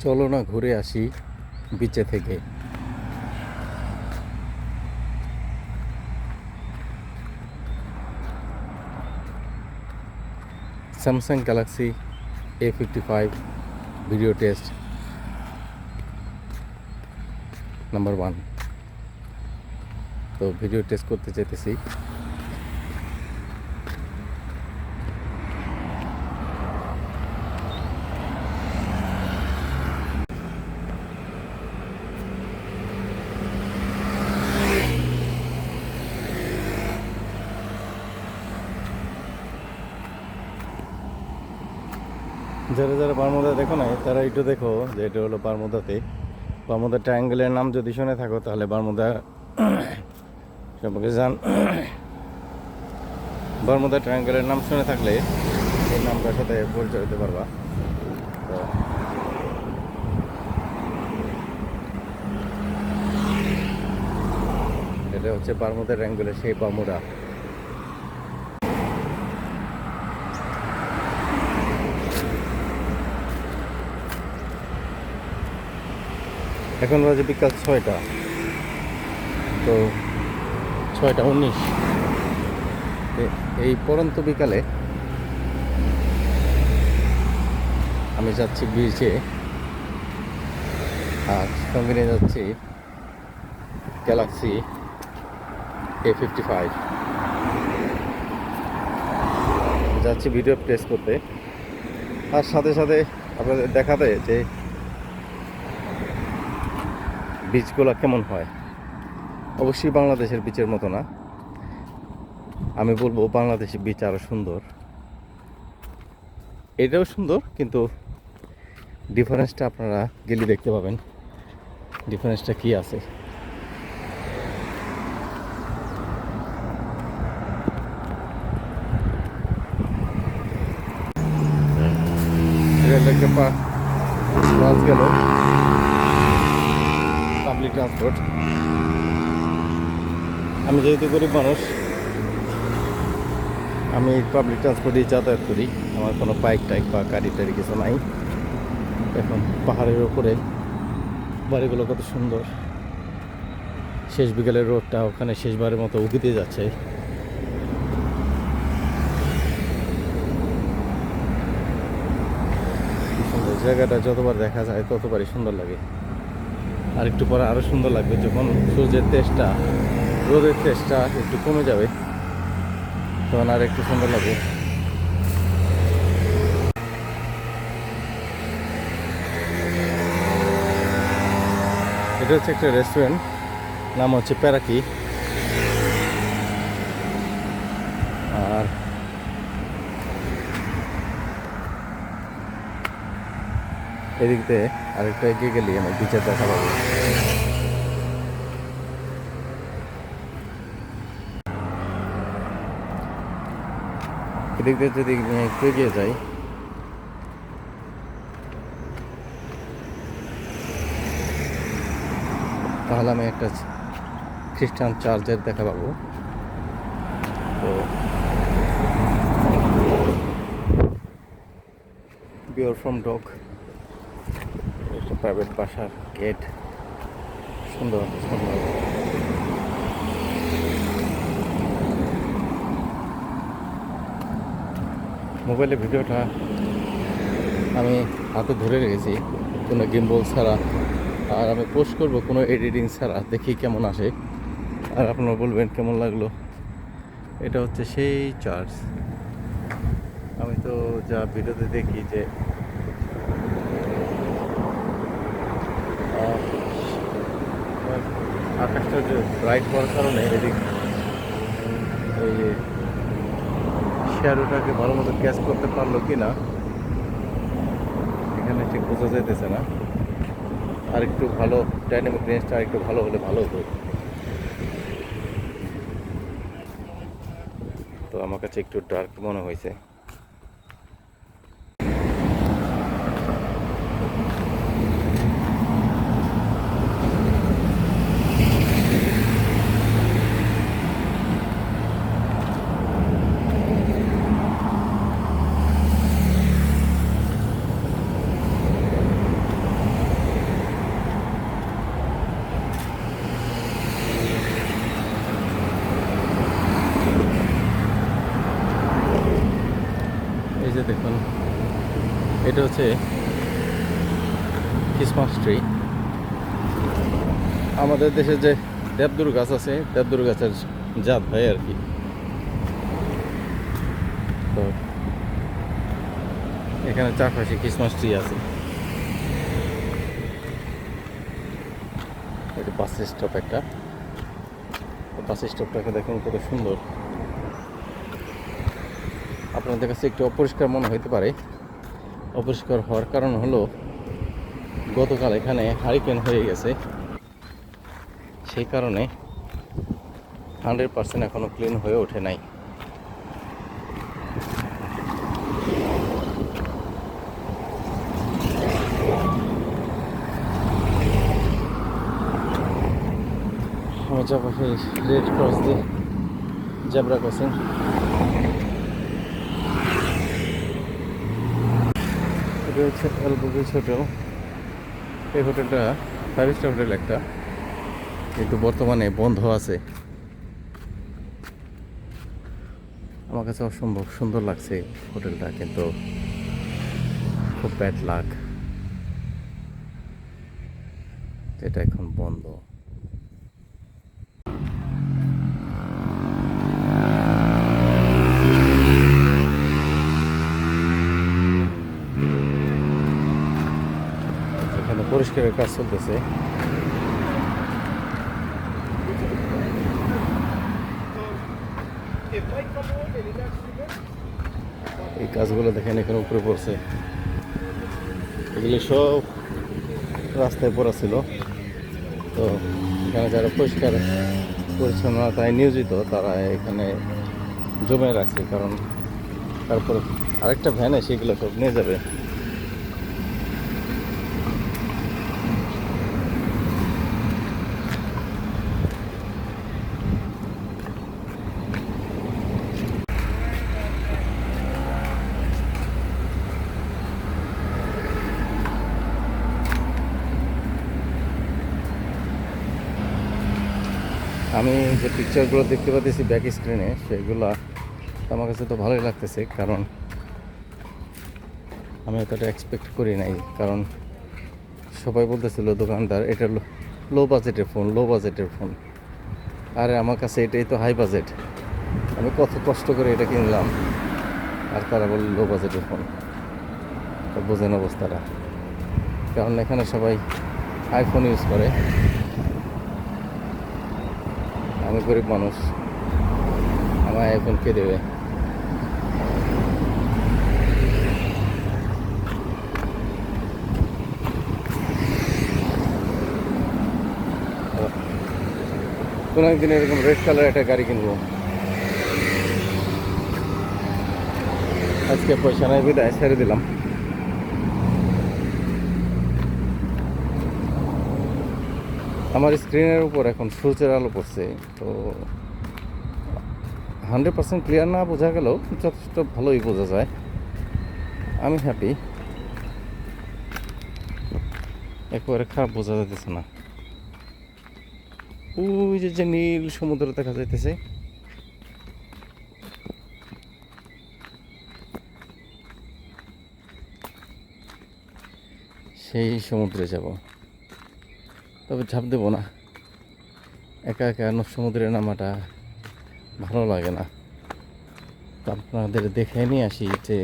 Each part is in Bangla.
চলো না ঘুরে আসি বিচে থেকে। Samsung Galaxy A55 video test number 1। তো ভিডিও টেস্ট করতে চাইতেছি। যারা যারা বারমুদা দেখো না তারা একটু দেখো যে এটা হলো বারমুদাতে। বারমুদা ট্রায়াঙ্গেলের নাম যদি শুনে থাকো তাহলে বারমুদা সম্পর্কে বারমুদা ট্রায়াঙ্গেলের নাম শুনে থাকলে এই নামটার সাথে পরিচয় হতে পারবা। তো এটা হচ্ছে বারমুদা ট্রায়াঙ্গেলের সেই বারমুদা। এখন বাজে বিকাল 6টা। তো 6টা 19। এই পরন্ত বিকালে আমি যাচ্ছি বিচে, আর সঙ্গে নিয়ে যাচ্ছি গ্যালাক্সি A55। যাচ্ছি ভিডিও টেস্ট করতে, আর সাথে সাথে আপনাদের দেখাতে যে বিচগুলো কেমন হয়। অবশ্যই বাংলাদেশের বিচের মতো না, আমি বলবো বাংলাদেশের বিচ আরও সুন্দর। এটাও সুন্দর, কিন্তু ডিফারেন্সটা আপনারা গেলে দেখতে পাবেন ডিফারেন্সটা কি আছে। বাস গেল, পাবলিক ট্রান্সপোর্ট। আমি যেহেতু গরিব মানুষ, আমি পাবলিক ট্রান্সপোর্টেই যাতায়াত করি। আমার কোনো বাইক টাইক বা গাড়ি টাড়ি কিছু নাই। এখন পাহাড়ের উপরে বাড়িগুলো কত সুন্দর। শেষ বিকেলের রোডটা ওখানে শেষবারের মতো উঁকি দিয়ে যাচ্ছে। সুন্দর জায়গাটা, যতবার দেখা যায় ততবারই সুন্দর লাগে। আর একটু পরে আরও সুন্দর লাগবে যখন সূর্যের তেজটা, রোদের তেজটা একটু কমে যাবে, তখন আর একটু সুন্দর লাগবে। এটা হচ্ছে একটা রেস্টুরেন্ট, নাম হচ্ছে প্যারাকি। আর এদিক দিয়ে আরেকটা এগিয়ে গেলে আমি বিচের দেখা পাবো। এদিক দিয়ে যদি একটু এগিয়ে যাই, তাহলে আমি একটা খ্রিস্টান চার্চের দেখা পাবো। তো বিওর ফ্রম ডগ, একটা প্রাইভেট বাসার গেট, সুন্দর সুন্দর। মোবাইলে ভিডিওটা আমি হাতে ধরে রেখেছি কোনো গিম্বল ছাড়া, আর আমি পোস্ট করব কোনো এডিটিং ছাড়া, দেখি কেমন আসে। আর আপনারা বলবেন কেমন লাগলো। এটা হচ্ছে সেই চার্চ। আমি তো যা ভিডিওতে দেখি যে আকাশটা যে ব্রাইট হওয়ার কারণে এদিক ওই যে শ্যাডোটাকে ভালো মতো ক্যাচ করতে পারলো কি না এখানে ঠিক বোঝা যাইতেছে না। আর একটু ভালো ডাইনামিক রেঞ্জটা আর একটু ভালো হলে ভালো হতো। তো আমার কাছে একটু ডার্ক মনে হয়েছে। যে দেখুন, এটা হচ্ছে ক্রিসমাস ট্রি। আমাদের দেশে যে দেবদুর গাছ আছে, দেবদুর গাছের জাত ভাই আর কি। তো এখানে চারপাশে ক্রিসমাস ট্রি আছে। এটা বাস স্টপ একটা, বাস স্টপটাকে দেখুন কত সুন্দর। আপনাদের কাছে একটু অপরিষ্কার মনে হতে পারে। অপরিষ্কার হওয়ার কারণ হলো গতকাল এখানে হারিকেন হয়ে গেছে, সেই কারণে 100% এখনো ক্লিন হয়ে ওঠে নাই। আমার চারপাশে রেড ক্রস দিয়ে জেব্রা ক্রসিং। এটা হচ্ছে এলবুবিজ হোটেল। এই হোটেলটা 5 স্টার হোটেল একটা, কিন্তু বর্তমানে বন্ধ আছে। আমার কাছে অসম্ভব সুন্দর লাগছে হোটেলটা, কিন্তু খুব ব্যাড লাক এটা এখন বন্ধ। এখানে পরিষ্কারের কাজ চলতেছে। এই কাজগুলো দেখেন এখানে উপরে পড়ছে, এগুলি সব রাস্তায় পড়া ছিল। তো এখানে যারা পরিষ্কার পরিচ্ছন্নতায় নিয়োজিত তারা এখানে জমে রাখছে, কারণ তারপর আরেকটা ভ্যানে সেগুলো সব নিয়ে যাবে। আমি যে পিকচারগুলো দেখতে পাচ্ছি ব্যাক স্ক্রিনে, সেগুলো আমার কাছে তো ভালোই লাগতেছে, কারণ আমি এতটা এক্সপেক্ট করি নাই। কারণ সবাই বলতেছিল দোকানদার এটা লো বাজেটের ফোন, লো বাজেটের ফোন। আরে আমার কাছে এটাই তো হাই বাজেট, আমি কত কষ্ট করে এটা কিনলাম, আর তারা বলল লো বাজেটের ফোন। তো বোঝেন অবস্থাটা, কারণ এখানে সবাই আইফোন ইউজ করে। আমি গরিব মানুষ, আমার আইফোন কে দেবে? কোনো একদিন এরকম রেড কালার একটা গাড়ি কিনবো। আজকে পয়সা নাই বিদায় ছেড়ে দিলাম। আমার স্ক্রিনের উপর এখন সূর্যের আলো পড়ছে, তো 100% ক্লিয়ার না বোঝা গেলেও যথেষ্ট ভালোই বোঝা যায়। আমি হ্যাপি, একেবারে খারাপ বোঝা যাইতেছে না। ওই যে নীল সমুদ্র দেখা যাইতেছে, সেই সমুদ্রে যাব। তবে ঝাঁপ দেবো না, একা একা সমুদ্রে নামাটা ভালো লাগে না। তো আপনাদের দেখে নিয়ে আসি যে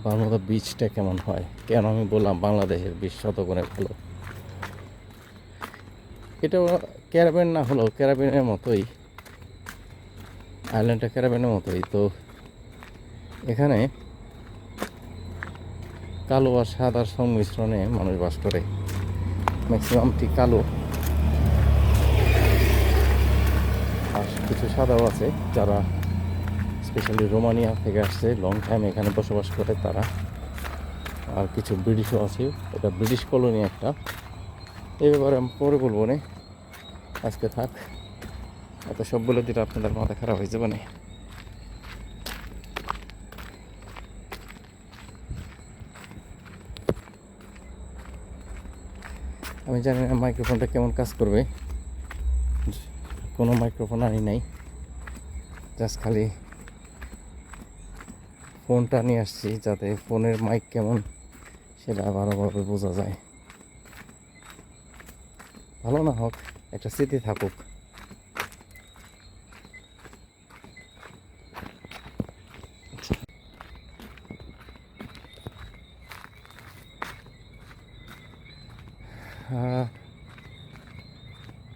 বারমুদা বিচটা কেমন হয়। কেন আমি বললাম বাংলাদেশের বিচ শতগুণে ভালো। এটা ক্যারাবিন না হলেও ক্যারাবিনের মতোই, আইল্যান্ডটা ক্যারাবিনের মতোই। তো এখানে কালো আর সাদার সংমিশ্রণে মানুষ বাস করে, ম্যাক্সিমামটি কালো, আর কিছু সাদাও আছে যারা স্পেশালি রোমানিয়া থেকে আসছে, লং টাইম এখানে বসবাস করে তারা। আর কিছু ব্রিটিশও আছে, এটা ব্রিটিশ কলোনি একটা। এই ব্যাপারে আমি পরে বলবো না, আজকে থাক। এত সব বলে দিলে আপনাদের মাথা খারাপ হয়ে যাবে না। আমি জানি না মাইক্রোফোনটা কেমন কাজ করবে, কোনো মাইক্রোফোন আনি নাই, জাস্ট খালি ফোনটা নিয়ে আসছি যাতে ফোনের মাইক কেমন সেটা ভালোভাবে বোঝা যায়। ভালো না হোক, একটা স্মৃতি থাকুক।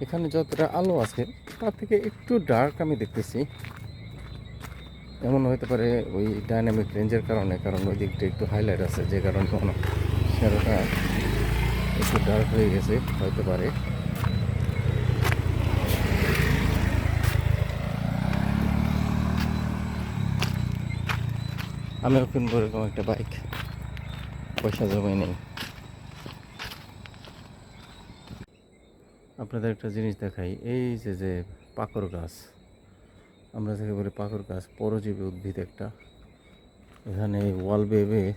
এখানে যতটা আলো আছে তার থেকে একটু ডার্ক আমি দেখতেছি। এমন হতে পারে ওই ডাইনামিক রেঞ্জের কারণে, কারণ ওই দিকটা একটু হাইলাইট আছে, যে কারণে কোনো শ্যাডোটা একটু ডার্ক হয়ে গেছে হতে পারে। আমিও কিনবো এরকম একটা বাইক, পয়সা জমাই নেই। আপনাদের একটা জিনিস দেখাই, এই যে যে পাকড় গাছ, আমরা যাকে বলি পাকড় গাছ, পরজীবী উদ্ভিদ একটা। এখানে ওয়াল বেয়ে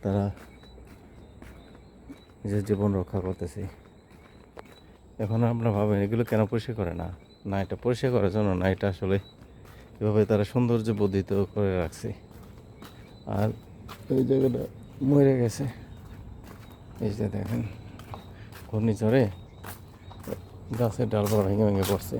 তারা নিজের জীবন রক্ষা করতেছে। এখন আপনারা ভাবেন এগুলো কেন পরিষ্কার করে না? না, এটা পরিষ্কার করার জন্য না, এটা আসলে এভাবে তারা সৌন্দর্য বর্ধিত করে রাখছে। আর ওই জায়গাটা মরে গেছে, এই যে দেখেন ঘূর্ণিঝড়ে গাছের ডালপালা ভেঙে ভেঙে পড়ছে।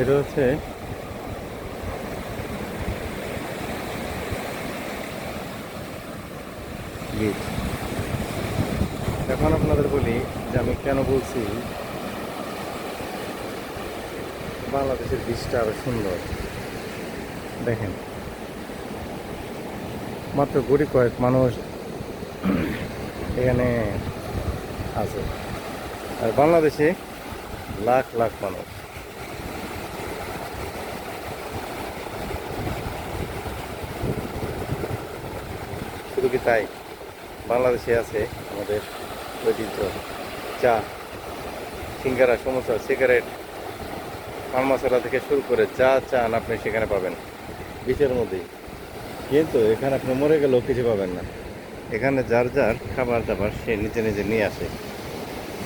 এটা হচ্ছে বীজ। এখন আপনাদের বলি যে আমি কেন বলছি বাংলাদেশের বীজটা আরো সুন্দর। দেখেন, মাত্র গরিব কয়েক মানুষ এখানে আছে, আর বাংলাদেশে লাখ লাখ মানুষ। শুধু কি তাই, বাংলাদেশে আছে আমাদের ঐতিহ্য, চা, সিঙ্গারা, সমোসা, সিগারেট, পান মশলা থেকে শুরু করে যা চান আপনি সেখানে পাবেন বিচের মধ্যেই। কিন্তু এখানে আপনি মরে গেলেও কিছু পাবেন না। এখানে যার যার খাবার দাবার সে নিজে নিজে নিয়ে আসে,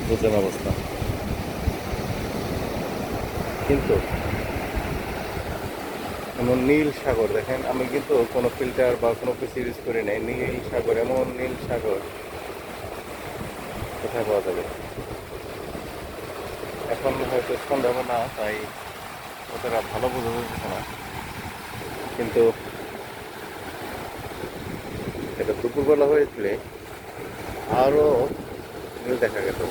বুঝলেন অবস্থা। কিন্তু এমন নীল সাগর দেখেন, আমি কিন্তু কোনো ফিল্টার বা কোনো কিছু ইউজ করি নাই। নীল সাগর, এমন নীল সাগর কোথায় পাওয়া যাবে? এখন হয়তো সন্ধ্যা না, তাই অতটা ভালো বোঝা যাচ্ছে না, কিন্তু এটা দুপুরবেলা হয়েছিল আরও নীল দেখা গেল।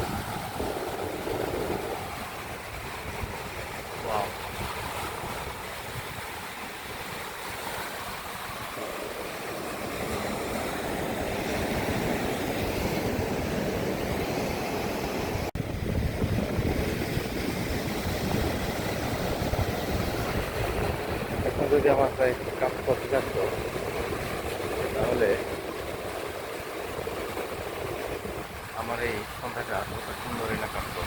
এখন যদি আমার তাই কাজ করতে থাকতো তাহলে আমার এই সন্ধ্যাটা কত সুন্দরই না কাটতো।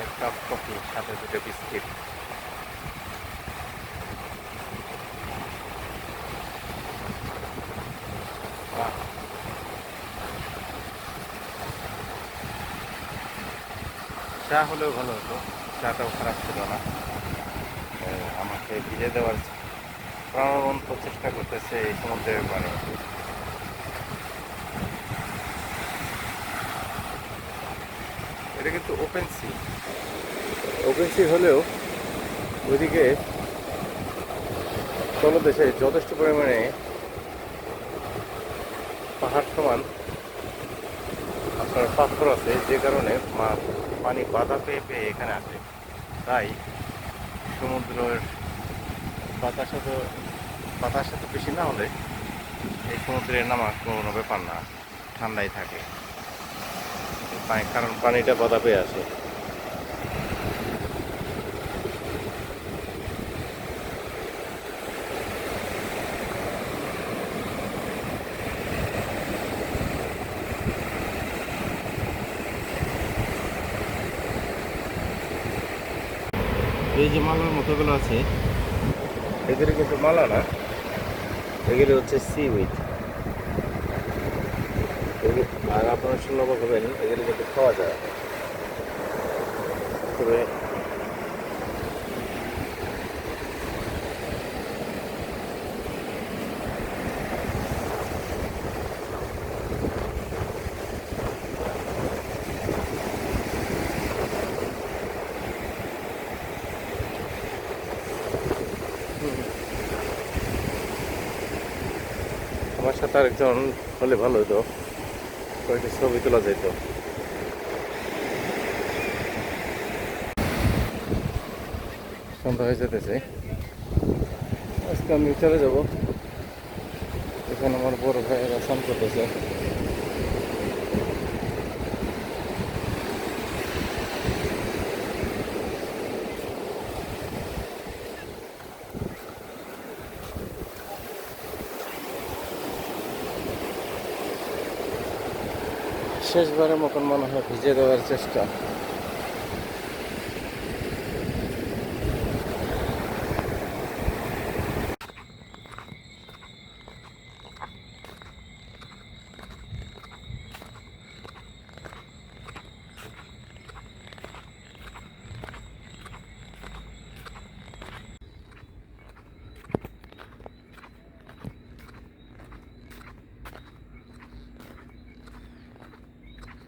এক কাপ কফি, সাথে দুটো বিস্কিট, চা হলেও ভালো হতো, চাটাও খারাপ ছিল না। আমাকে ভিজে দেওয়ার প্রাণবন্ত চেষ্টা করতেছে এই সমুদ্রের পানি। এটা কিন্তু ওপেন সি, ওপেন সি হলেও ওইদিকে তলদেশে যথেষ্ট পরিমাণে পাহাড় সমান আপনার পাথর আছে, যে কারণে পানি বাধা পেয়ে পেয়ে এখানে আসে। তাই সমুদ্রের বাতাস এত বাতাস এত বেশি না হলে এই সমুদ্রে নামা কোনো ব্যাপার না, ঠান্ডাই থাকে। কারণ পানিটা বাধা পেয়ে আসে। এই যে মালার মতোগুলো আছে, এগুলি কিন্তু মালা না, এগুলি হচ্ছে সিউইড। আর আপনারা শুনলে বলবেন এগুলি কিন্তু খাওয়া যায়, তবে আমার সাথে আরেকজন হলে ভালো হতো, কয়েকটি ছবি তোলা যেত। সন্ধ্যা হয়ে যেতেছে, আজকে আমি চলে যাব। এখানে আমার বড় ভাইয়েরা স্নান করতেছে। শেষবারের মতন মনে হয় ভিজে দেওয়ার চেষ্টা।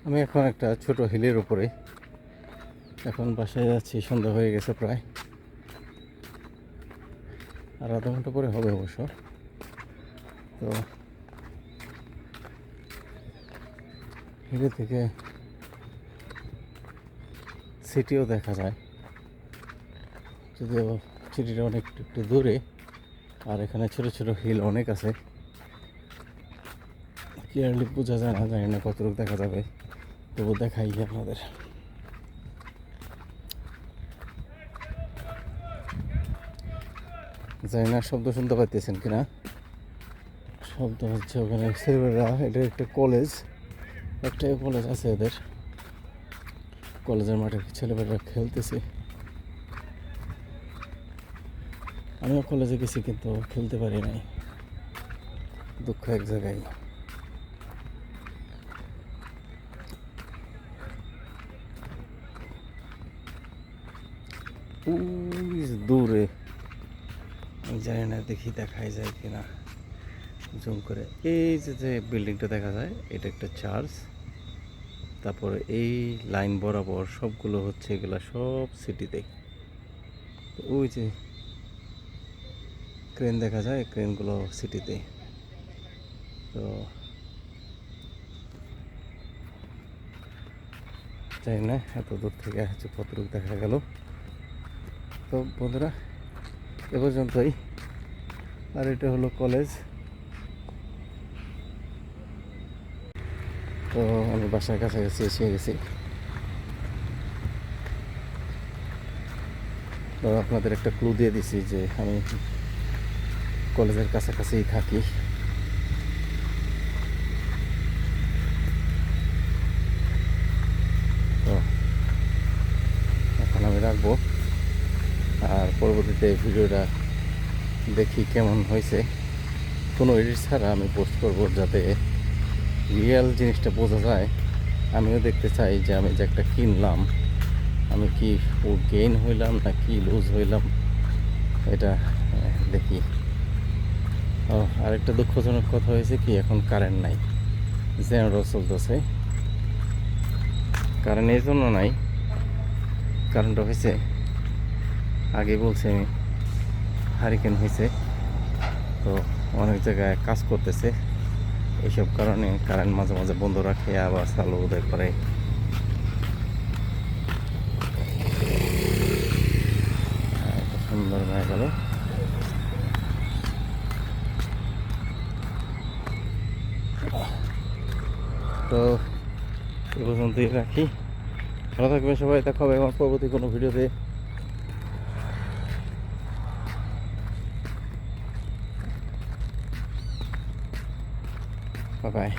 আমি এখন একটা ছোট হিলের উপরে, এখন বাসায় যাচ্ছি। সন্ধ্যা হয়ে গেছে প্রায়, আর আধা ঘন্টা পরে হবে অবশ্য। তো হিলে থেকে সিটিও দেখা যায়, যদিও সিটিটা অনেক একটু দূরে। আর এখানে ছোট ছোট হিল অনেক আছে, ক্লিয়ারলি বোঝা যায় না, জানি না কতটুকু দেখা যাবে, তবু দেখাই আপনাদের। জানি না শব্দ শুনতে পাইতেছেন কিনা। শব্দ হচ্ছে ওখানে ছেলেমেয়েরা, এটা একটা কলেজ, একটাই কলেজ আছে এদের। কলেজের মাঠে ছেলেমেয়েরা খেলতেছে। আমিও কলেজে গেছি কিন্তু খেলতে পারি নাই, দুঃখ এক জায়গায়। দূরে আমি জানি না, দেখি দেখাই যায় কিনা জুম করে। এই যে বিল্ডিংটা দেখা যায়, এটা একটা চার্চ। তারপরে এই লাইন বরাবর সবগুলো হচ্ছে, এগুলা সব সিটিতে। ওই যে ক্রেন দেখা যায়, ক্রেনগুলো সিটিতে। তো জানি না এত দূর থেকে হচ্ছে কতটুকু দেখা গেল। তো বন্ধুরা, এ পর্যন্তই। আর এটা হলো কলেজ। তো আমি বাসার কাছাকাছি এসে গেছি। তো আপনাদের একটা ক্লু দিয়ে দিছি যে আমি কলেজের কাছাকাছিই থাকি। তো এখন আমি রাখবো, আর পরবর্তীতে ভিডিওটা দেখি কেমন হয়েছে। কোনো এডিট ছাড়া আমি পোস্ট করবো, যাতে রিয়েল জিনিসটা বোঝা যায়। আমিও দেখতে চাই যে আমি যে একটা কিনলাম, আমি কি ও গেইন হইলাম না কি লুজ হইলাম, এটা দেখি। ও আরেকটা দুঃখজনক কথা হয়েছে কি, এখন কারেন্ট নাই, জেনারেটর চলতেছে। কারেন্ট এই জন্য নাই, কারেন্টটা হয়েছে আগে বলছি আমি, হারিকেন হয়েছে। তো অনেক জায়গায় কাজ করতেছে, এইসব কারণে কারেন্ট মাঝে মাঝে বন্ধ রাখে আবার চালু উদয় করে। এত সুন্দর হয়ে গেল। তো এ পর্যন্তই রাখি। ভালো থাকবেন সবাই, দেখা হবে আমার পরবর্তী কোনো ভিডিওতে। Bye bye.